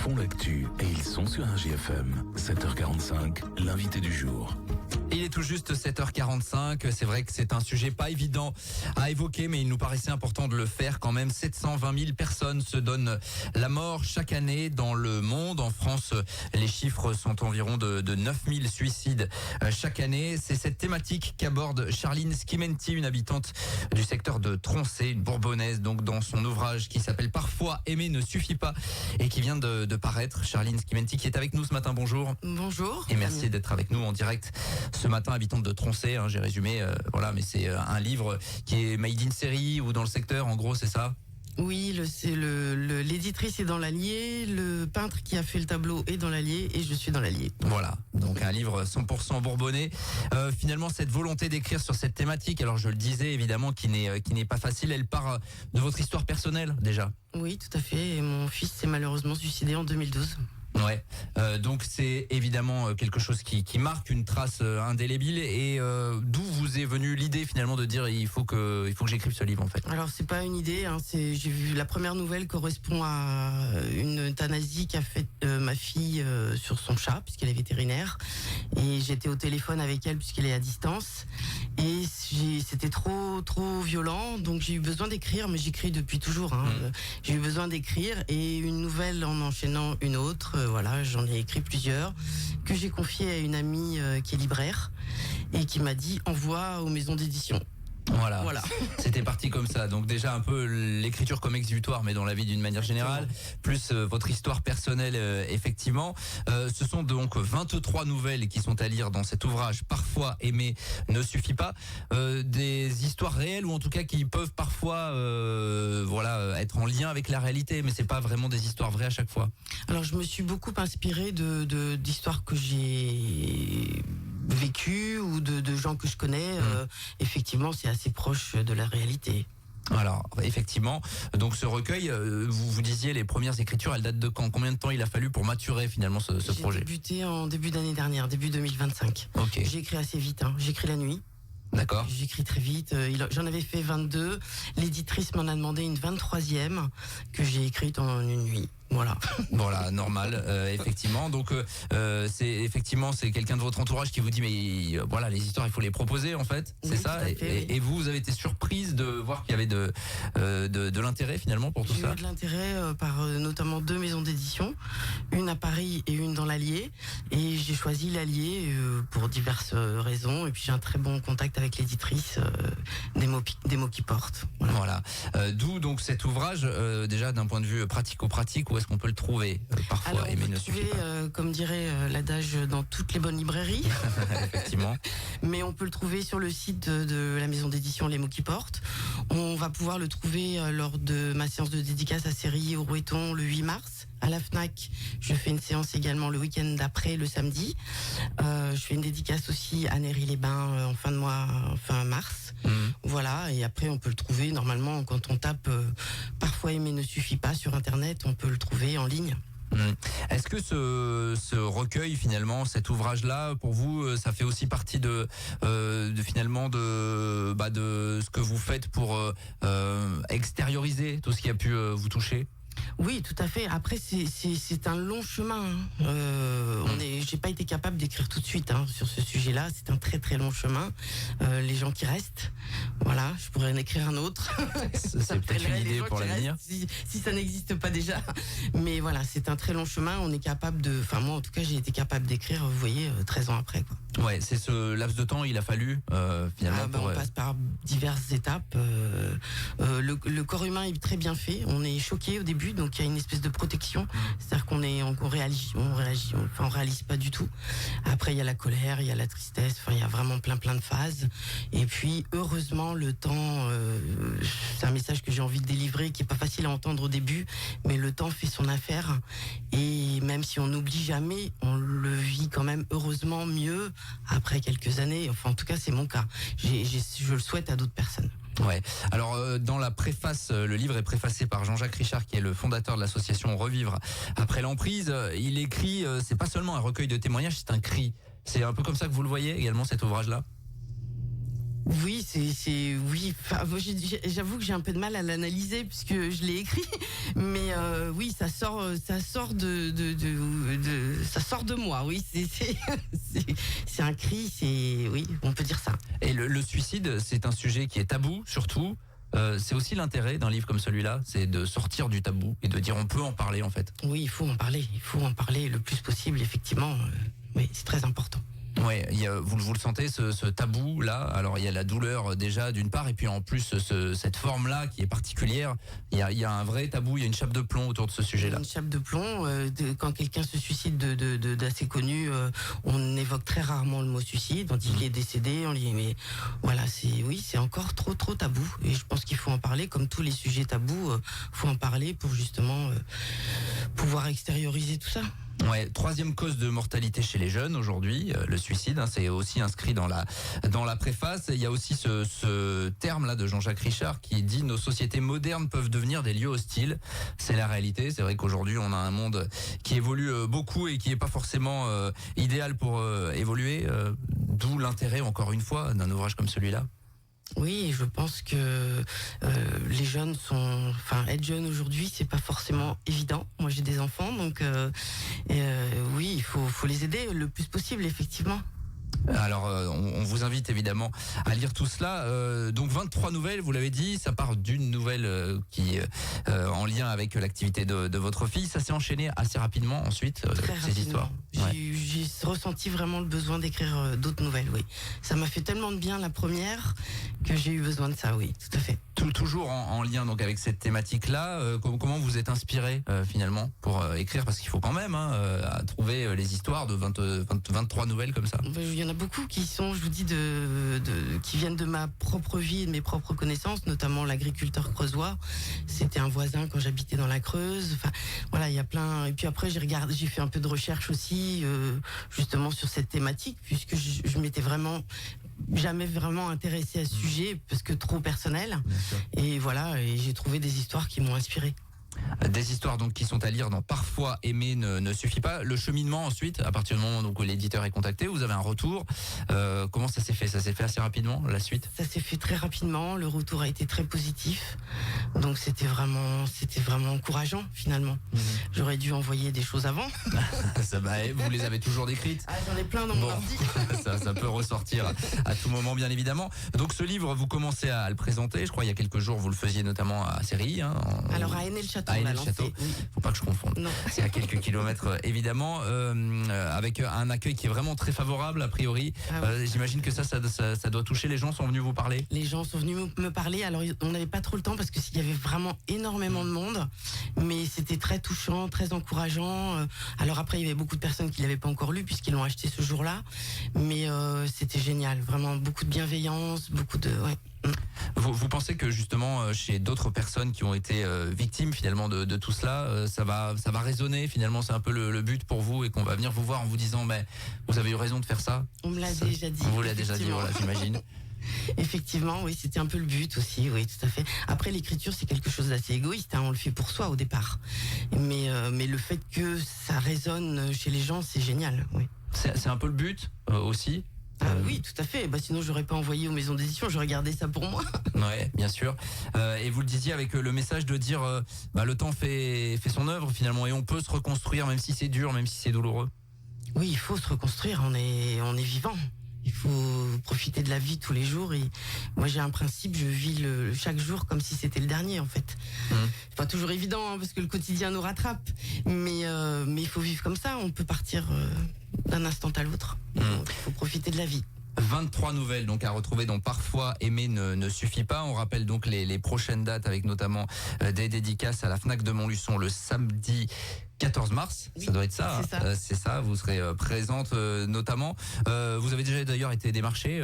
font l'actu et ils sont sur un GFM. 7h45, l'invité du jour. Il est tout juste 7h45. C'est vrai que c'est un sujet pas évident à évoquer, mais il nous paraissait important de le faire quand même. 720 000 personnes se donnent la mort chaque année dans le monde. En France, les chiffres sont environ de 9 000 suicides chaque année. C'est cette thématique qu'aborde Charline Schimenti, une habitante du secteur de Troncé, une Bourbonnaise, donc dans son ouvrage qui s'appelle Parfois aimer ne suffit pas et qui vient de paraître. Charline Schimenti qui est avec nous ce matin. Bonjour. Bonjour. Et merci d'être avec nous en direct ce matin, habitante de Troncé, j'ai résumé, voilà, mais c'est un livre qui est made in série ou dans le secteur, en gros, c'est ça? Oui, l'éditrice est dans l'Allier, le peintre qui a fait le tableau est dans l'Allier et je suis dans l'Allier. Voilà, donc un livre 100% bourbonnais. Finalement, cette volonté d'écrire sur cette thématique, alors je le disais évidemment, qui n'est pas facile, elle part de votre histoire personnelle déjà. Oui, tout à fait. Et mon fils s'est malheureusement suicidé en 2012. Ouais, donc c'est évidemment quelque chose qui marque une trace indélébile. Et d'où vous est venue l'idée finalement de dire il faut que j'écrive ce livre en fait? Alors c'est pas une idée, j'ai vu la première nouvelle correspond à une euthanasie qu'a faite ma fille sur son chat puisqu'elle est vétérinaire, et j'étais au téléphone avec elle puisqu'elle est à distance, et c'était trop violent, donc j'ai eu besoin d'écrire, mais j'écris depuis toujours. J'ai eu besoin d'écrire, et une nouvelle en enchaînant une autre. Voilà, j'en ai écrit plusieurs que j'ai confié à une amie qui est libraire et qui m'a dit envoie aux maisons d'édition. Voilà. C'était parti comme ça. Donc déjà un peu l'écriture comme exutoire, mais dans la vie d'une manière générale, plus votre histoire personnelle, effectivement. Ce sont donc 23 nouvelles qui sont à lire dans cet ouvrage. Parfois aimer ne suffit pas. Des histoires réelles, ou en tout cas qui peuvent parfois être en lien avec la réalité, mais c'est pas vraiment des histoires vraies à chaque fois. Alors je me suis beaucoup inspirée d'histoires que j'ai vécues ou de gens que je connais. Effectivement, c'est assez proche de la réalité. Alors, effectivement, donc ce recueil, vous disiez les premières écritures, elles datent de quand? Combien de temps il a fallu pour maturer finalement ce projet? J'ai débuté en début d'année dernière, début 2025. Ok. J'ai écrit assez vite, j'écris la nuit. D'accord. J'écris très vite. J'en avais fait 22. L'éditrice m'en a demandé une 23e que j'ai écrite en une nuit. Voilà, normal, effectivement. Donc c'est quelqu'un de votre entourage qui vous dit mais voilà, les histoires il faut les proposer en fait, c'est ça. Et vous avez été surprise de voir qu'il y avait de l'intérêt finalement pour tout ça. J'ai eu de l'intérêt par notamment 2 maisons d'édition, une à Paris et une dans l'Allier, et j'ai choisi l'Allier pour diverses raisons, et puis j'ai un très bon contact avec l'éditrice des mots qui portent. Voilà. D'où donc cet ouvrage, déjà d'un point de vue pratico-pratique, où est-ce qu'on peut le trouver parfois? Alors, aimer on peut ne le suffit trouver, comme dirait l'adage, dans toutes les bonnes librairies. Effectivement. Mais on peut le trouver sur le site de la maison d'édition Les Mots qui portent. On va pouvoir le trouver lors de ma séance de dédicace à Sérilly au Roueton le 8 mars. À la FNAC, je fais une séance également le week-end d'après, le samedi. Je fais une dédicace aussi à Néry-les-Bains en fin de mois, fin mars. Voilà, et après on peut le trouver normalement quand on tape Parfois aimer ne suffit pas sur internet, on peut le trouver en ligne. Est-ce que ce recueil finalement, cet ouvrage-là, pour vous, ça fait aussi partie de finalement de ce que vous faites pour extérioriser tout ce qui a pu vous toucher? Oui, tout à fait. Après, c'est un long chemin. J'ai pas été capable d'écrire tout de suite sur ce sujet-là. C'est un très très long chemin. Les gens qui restent, voilà, je pourrais en écrire un autre. C'est peut-être une idée pour l'avenir. Si ça n'existe pas déjà. Mais voilà, c'est un très long chemin. On est capable moi en tout cas, j'ai été capable d'écrire, vous voyez, 13 ans après, quoi. Ouais, c'est ce laps de temps, il a fallu finalement. On passe par diverses étapes. Le corps humain est très bien fait. On est choqué au début, donc il y a une espèce de protection. C'est-à-dire qu'on réagit, on réalise pas du tout. Après, il y a la colère, il y a la tristesse. Enfin, il y a vraiment plein de phases. Et puis, heureusement, le temps. C'est un message que j'ai envie de délivrer, qui est pas facile à entendre au début, mais le temps fait son affaire. Et même si on n'oublie jamais, on le vit quand même heureusement mieux après quelques années. Enfin, en tout cas, c'est mon cas. Je le souhaite à d'autres personnes. Ouais. Alors dans la préface, le livre est préfacé par Jean-Jacques Richard, qui est le fondateur de l'association Revivre après l'emprise. Il écrit, c'est pas seulement un recueil de témoignages, c'est un cri. C'est un peu comme ça que vous le voyez également, cet ouvrage-là? Oui, oui. Enfin, moi, j'avoue que j'ai un peu de mal à l'analyser puisque je l'ai écrit, mais oui, ça sort ça sort de moi. Oui, c'est un cri. Oui, on peut dire ça. Et le suicide, c'est un sujet qui est tabou, surtout. C'est aussi l'intérêt d'un livre comme celui-là, c'est de sortir du tabou et de dire on peut en parler en fait. Oui, il faut en parler. Il faut en parler le plus possible, effectivement. Oui, c'est très important. Ouais, vous le sentez ce tabou là. Alors il y a la douleur déjà d'une part, et puis en plus cette forme là qui est particulière. Il y a un vrai tabou, il y a une chape de plomb autour de ce sujet-là. Une chape de plomb. Quand quelqu'un se suicide d'assez connu, on évoque très rarement le mot suicide. On dit qu'il est décédé. On dit mais voilà, c'est encore trop tabou. Et je pense qu'il faut en parler, comme tous les sujets tabous. Faut en parler pour justement pouvoir extérioriser tout ça. Ouais, troisième cause de mortalité chez les jeunes aujourd'hui, le suicide, hein, c'est aussi inscrit dans la préface. Il y a aussi ce terme là de Jean-Jacques Richard qui dit nos sociétés modernes peuvent devenir des lieux hostiles. C'est la réalité. C'est vrai qu'aujourd'hui on a un monde qui évolue beaucoup et qui est pas forcément idéal pour évoluer. D'où l'intérêt, encore une fois, d'un ouvrage comme celui-là. Oui, je pense que les jeunes être jeune aujourd'hui, c'est pas forcément évident. Moi, j'ai des enfants, donc oui, il faut les aider le plus possible, effectivement. Alors, on vous invite évidemment à lire tout cela. Donc 23 nouvelles, vous l'avez dit, ça part d'une nouvelle qui est en lien avec l'activité de votre fille. Ça s'est enchaîné assez rapidement ensuite, ces histoires. J'ai ressenti vraiment le besoin d'écrire d'autres nouvelles, oui. Ça m'a fait tellement de bien la première que j'ai eu besoin de ça, oui, tout à fait. Toujours en lien donc avec cette thématique-là, comment vous êtes inspiré finalement pour écrire, parce qu'il faut quand même à trouver les histoires de 23 nouvelles comme ça. Il y en a beaucoup qui sont, je vous dis, qui viennent de ma propre vie et de mes propres connaissances, notamment l'agriculteur creusois. C'était un voisin quand j'habitais dans la Creuse. Enfin, voilà, il y a plein. Et puis après, j'ai fait un peu de recherche aussi, justement sur cette thématique, puisque je m'étais jamais vraiment intéressée à ce sujet parce que trop personnel. Et voilà, et j'ai trouvé des histoires qui m'ont inspirée. Des histoires donc qui sont à lire dans Parfois aimer ne suffit pas. Le cheminement ensuite, à partir du moment où l'éditeur est contacté, vous avez un retour. Comment ça s'est fait? Ça s'est fait assez rapidement, la suite? Ça s'est fait très rapidement. Le retour a été très positif. Donc c'était vraiment encourageant finalement. J'aurais dû envoyer des choses avant. Vous les avez toujours décrites? J'en ai plein dans mon ordi. ça peut ressortir à tout moment, bien évidemment. Donc ce livre, vous commencez à le présenter. Je crois il y a quelques jours, vous le faisiez notamment à Séry. Alors à Aîné-le-Château. Château. Oui. Faut pas que je confonde. Non. C'est à quelques kilomètres évidemment, avec un accueil qui est vraiment très favorable a priori. J'imagine que ça doit toucher. Les gens sont venus vous parler. Les gens sont venus me parler. Alors on n'avait pas trop le temps parce qu'il y avait vraiment énormément de monde, mais c'était très touchant, très encourageant. Alors après il y avait beaucoup de personnes qui l'avaient pas encore lu puisqu'ils l'ont acheté ce jour-là, mais c'était génial, vraiment beaucoup de bienveillance, beaucoup de Vous pensez que justement chez d'autres personnes qui ont été victimes finalement de tout cela, ça va résonner finalement, c'est un peu le but pour vous, et qu'on va venir vous voir en vous disant mais vous avez eu raison de faire ça? On me l'a déjà dit. On vous l'a déjà dit, voilà, j'imagine. Effectivement, oui, c'était un peu le but aussi, oui, tout à fait. Après, l'écriture, c'est quelque chose d'assez égoïste, on le fait pour soi au départ. Mais le fait que ça résonne chez les gens, c'est génial, oui. C'est un peu le but aussi. Oui, tout à fait. Sinon, j'aurais pas envoyé aux maisons d'édition. J'aurais gardé ça pour moi. Ouais, bien sûr. Et vous le disiez avec le message de dire, le temps fait son œuvre finalement, et on peut se reconstruire même si c'est dur, même si c'est douloureux. Oui, il faut se reconstruire. On est vivant. Il faut profiter de la vie tous les jours. Et moi, j'ai un principe. Je vis chaque jour comme si c'était le dernier, en fait. C'est pas toujours évident parce que le quotidien nous rattrape. Mais il faut vivre comme ça. On peut partir d'un instant à l'autre. Il faut profiter de la vie. 23 nouvelles donc à retrouver dans Parfois aimer ne suffit pas. On rappelle donc les prochaines dates avec notamment des dédicaces à la Fnac de Montluçon le samedi 14 mars, oui, ça doit être ça. C'est ça, vous serez présente notamment. Vous avez déjà d'ailleurs été démarché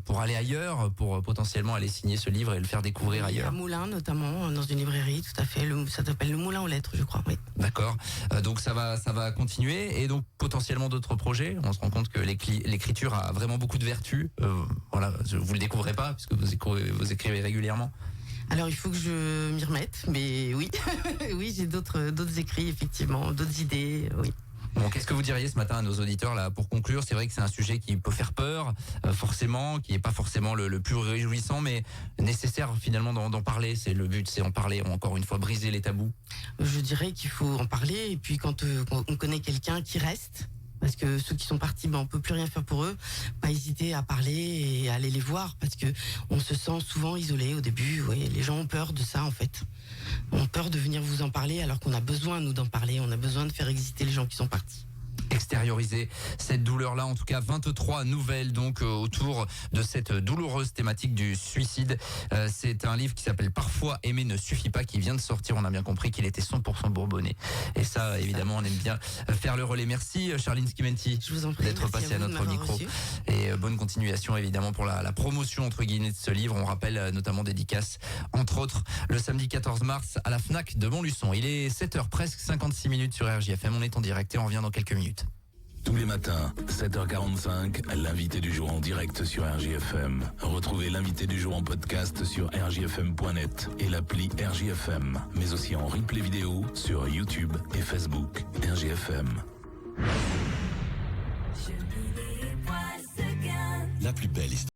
pour aller ailleurs, pour potentiellement aller signer ce livre et le faire découvrir ailleurs. À Moulins notamment, dans une librairie, tout à fait. Ça s'appelle le Moulin aux Lettres, je crois. Oui. D'accord. Donc ça va continuer, et donc potentiellement d'autres projets. On se rend compte que l'écriture a vraiment beaucoup de vertus. Voilà, vous le découvrez pas puisque vous écrivez régulièrement. Alors il faut que je m'y remette, mais oui, oui, j'ai d'autres écrits effectivement, d'autres idées, oui. Bon, qu'est-ce que vous diriez ce matin à nos auditeurs là pour conclure? C'est vrai que c'est un sujet qui peut faire peur, forcément, qui est pas forcément le plus réjouissant, mais nécessaire finalement d'en parler. C'est le but, c'est en parler. Encore une fois, briser les tabous. Je dirais qu'il faut en parler, et puis quand on connaît quelqu'un qui reste, parce que ceux qui sont partis, on peut plus rien faire pour eux, pas hésiter à parler et à aller les voir, parce que on se sent souvent isolé au début. Oui, les gens ont peur de ça en fait. Ont peur de venir vous en parler, alors qu'on a besoin nous d'en parler. On a besoin de faire exister les gens qui sont partis. Extérioriser cette douleur-là. En tout cas, 23 nouvelles donc autour de cette douloureuse thématique du suicide. C'est un livre qui s'appelle Parfois aimer ne suffit pas, qui vient de sortir. On a bien compris qu'il était 100% bourbonnais. Et ça, évidemment, on aime bien faire le relais. Merci Charline Skimenti d'être passée à notre micro. Et bonne continuation évidemment pour la promotion entre guillemets de ce livre. On rappelle notamment dédicace entre autres le samedi 14 mars à la FNAC de Montluçon. Il est 7h presque 56 minutes sur RJFM. On est en direct et on revient dans quelques minutes. Tous les matins, 7h45, l'invité du jour en direct sur RJFM. Retrouvez l'invité du jour en podcast sur rjfm.net et l'appli RJFM, mais aussi en replay vidéo sur YouTube et Facebook. RJFM. La plus belle histoire.